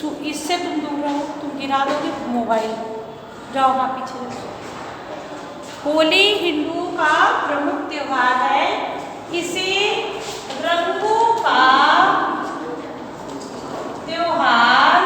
इससे तुम दूर रहो, तुम गिरा दोगे मोबाइल। जाओ वहाँ पीछे रहो। होली हिंदुओं का प्रमुख त्योहार है। इसे रंगों का त्योहार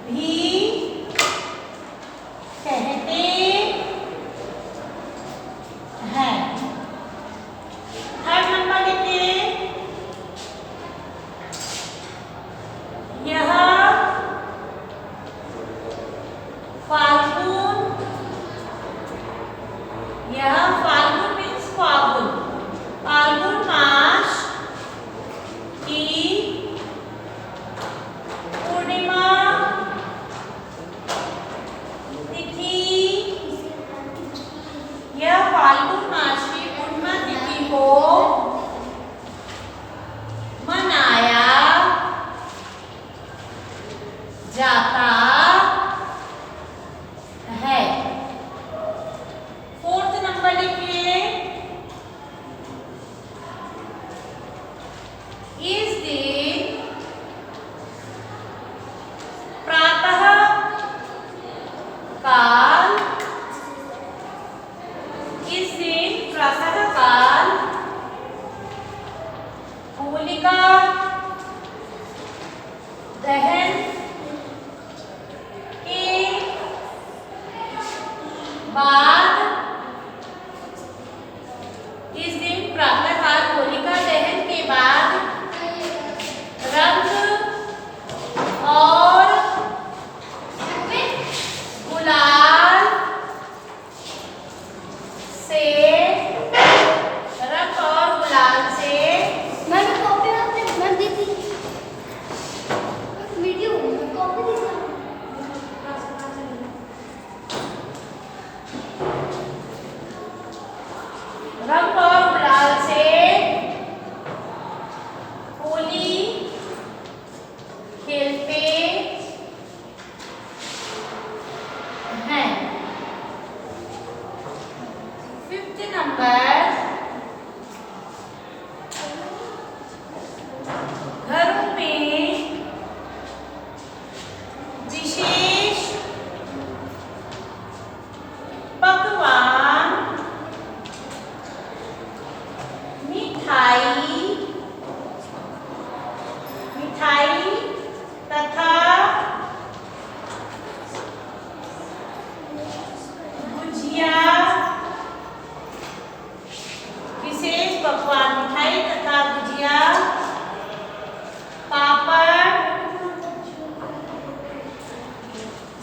भी कहते हैं। थर्ड नंबर देखिए, यह फाल्गुन, मीन्स फाल्गुन, फाल्गुन मास की पूर्णिमा तिथि, यह फाल्गुन मास की पूर्णिमा तिथि को मनाया जाता है। फोर्थ नंबर लिखिए, इस दिन प्रातः काल, इस दिन प्रातः काल होलिका दहन के बाद, इस दिन प्रातःकाल होलिका दहन के बाद रंग और गुलाल से, रंग और गुलाल से मैंने कॉपी आपने बना दी थी, वीडियो में कॉपी दी थी। रंग और गुलाल से होली खेलते हैं। फिफ्थ नंबर, घरों में विशेष पकवान, मिठाई तथा गुजिया, विशेष पकवान मिठाई तथा गुजिया, पापड़,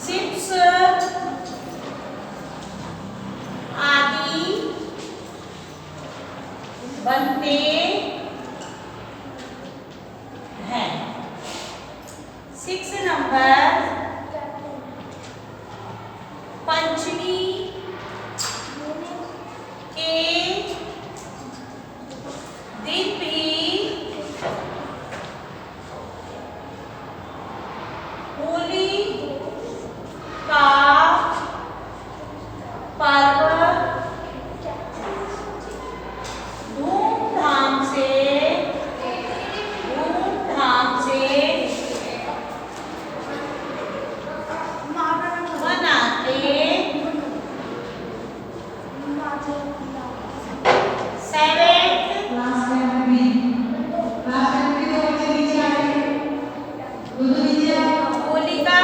चिप्स आदि बनते हैं। 6 नंबर, पंचमी के दिन भी होली का पर्व धूमधाम से मनाते। 7 होलिका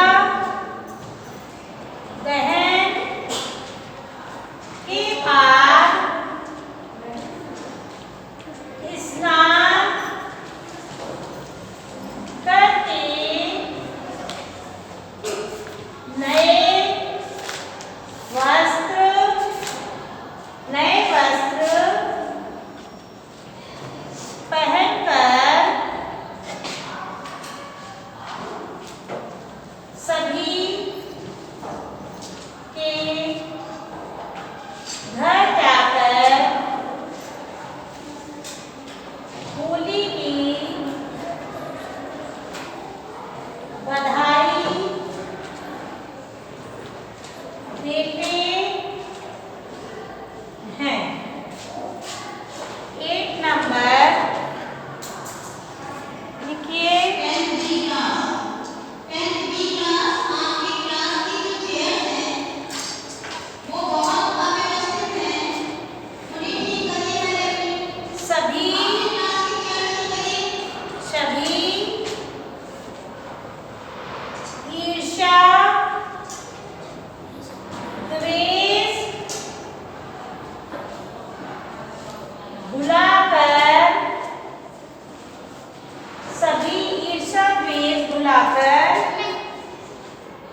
बुलाकर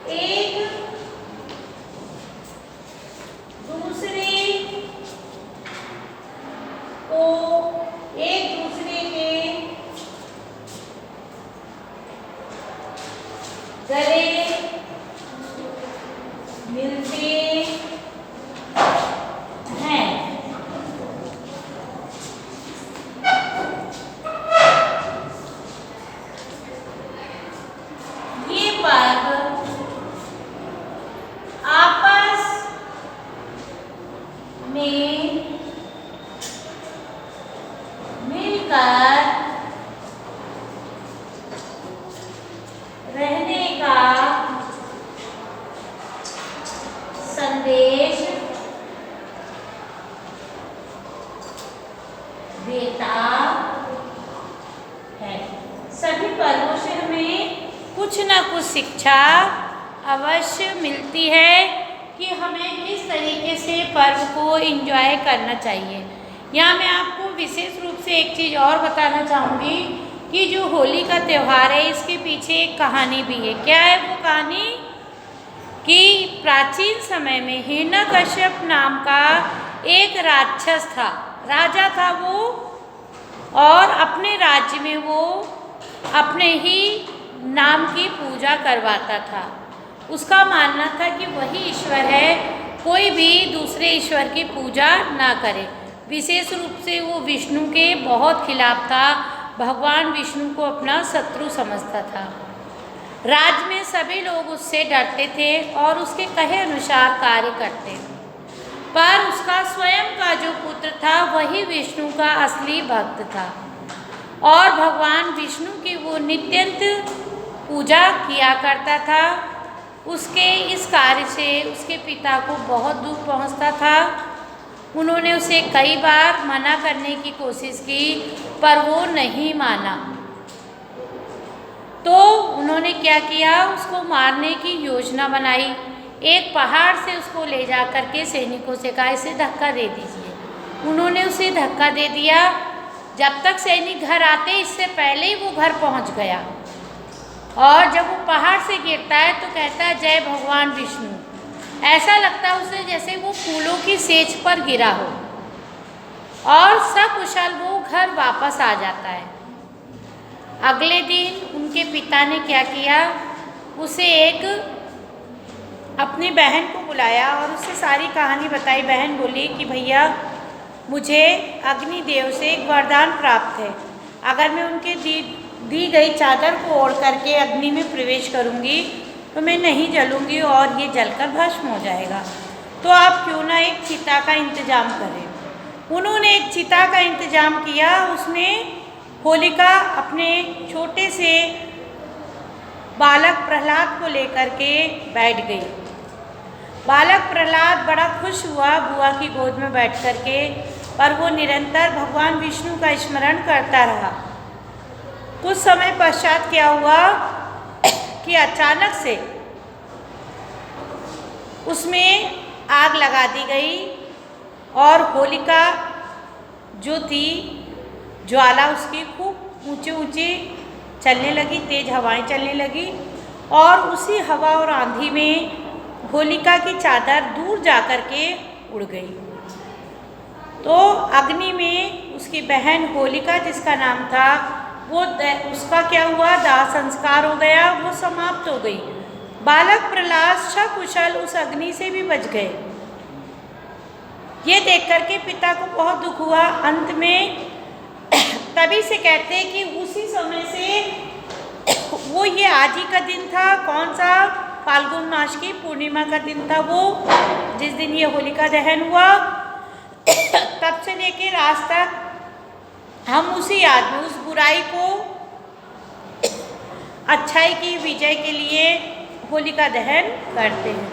एक दूसरे के गले मिलते हैं। ये पर्व आपस में मिलकर रहने का संदेश देता है। सभी पर्वों से हमें कुछ न कुछ शिक्षा अवश्य मिलती है कि हमें किस तरीके से पर्व को एंजॉय करना चाहिए। यहाँ मैं आपको विशेष रूप से एक चीज़ और बताना चाहूँगी कि जो होली का त्यौहार है इसके पीछे एक कहानी भी है। क्या है वो कहानी? कि प्राचीन समय में हिरण्यकश्यप नाम का एक राक्षस था, राजा था वो, और अपने राज्य में वो अपने ही नाम की पूजा करवाता था। उसका मानना था कि वही ईश्वर है, कोई भी दूसरे ईश्वर की पूजा ना करे। विशेष रूप से वो विष्णु के बहुत खिलाफ था, भगवान विष्णु को अपना शत्रु समझता था। राज्य में सभी लोग उससे डरते थे और उसके कहे अनुसार कार्य करते, पर उसका स्वयं का जो पुत्र था वही विष्णु का असली भक्त था और भगवान विष्णु की वो नित्यंत पूजा किया करता था। उसके इस कार्य से उसके पिता को बहुत दुख पहुंचता था। उन्होंने उसे कई बार मना करने की कोशिश की पर वो नहीं माना। तो उन्होंने क्या किया, उसको मारने की योजना बनाई। एक पहाड़ से उसको ले जा कर के सैनिकों से कहा इसे धक्का दे दीजिए। उन्होंने उसे धक्का दे दिया। जब तक सैनिक घर आते इससे पहले ही वो घर पहुंच गया और जब वो पहाड़ से गिरता है तो कहता है जय भगवान विष्णु। ऐसा लगता है उसे जैसे वो फूलों की सेज पर गिरा हो और सकुशल वो घर वापस आ जाता है। अगले दिन उनके पिता ने क्या किया, उसे एक अपनी बहन को बुलाया और उससे सारी कहानी बताई। बहन बोली कि भैया मुझे अग्निदेव से एक वरदान प्राप्त है, अगर मैं उनके दी गई चादर को ओढ़ करके अग्नि में प्रवेश करूंगी तो मैं नहीं जलूंगी और ये जलकर भस्म हो जाएगा। तो आप क्यों ना एक चिता का इंतजाम करें। उन्होंने एक चिता का इंतजाम किया। उसमें होलिका अपने छोटे से बालक प्रहलाद को लेकर के बैठ गई। बालक प्रहलाद बड़ा खुश हुआ बुआ की गोद में बैठ कर के, पर वो निरंतर भगवान विष्णु का स्मरण करता रहा। कुछ समय पश्चात क्या हुआ कि अचानक से उसमें आग लगा दी गई और होलिका जो थी ज्वाला उसकी खूब ऊंचे ऊंचे चलने लगी, तेज हवाएं चलने लगी और उसी हवा और आंधी में होलिका की चादर दूर जा कर के उड़ गई। तो अग्नि में उसकी बहन होलिका जिसका नाम था वो उसका क्या हुआ, दाह संस्कार हो गया, वो समाप्त हो गई। बालक प्रहलाद सकुशल उस अग्नि से भी बच गए। ये देख करके पिता को बहुत दुख हुआ। अंत में तभी से कहते हैं कि उसी समय से वो ये आज ही का दिन था, कौन सा, फाल्गुन मास की पूर्णिमा का दिन था वो, जिस दिन ये होलिका दहन हुआ। तब से लेकर आज तक हम उसी याद में उस बुराई को अच्छाई की विजय के लिए होलिका दहन करते हैं।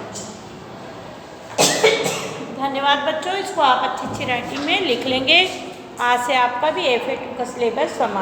धन्यवाद बच्चों, इसको आप अच्छी अच्छी राइटिंग में लिख लेंगे। आज से आपका भी FA2 का सिलेबस समाप्त।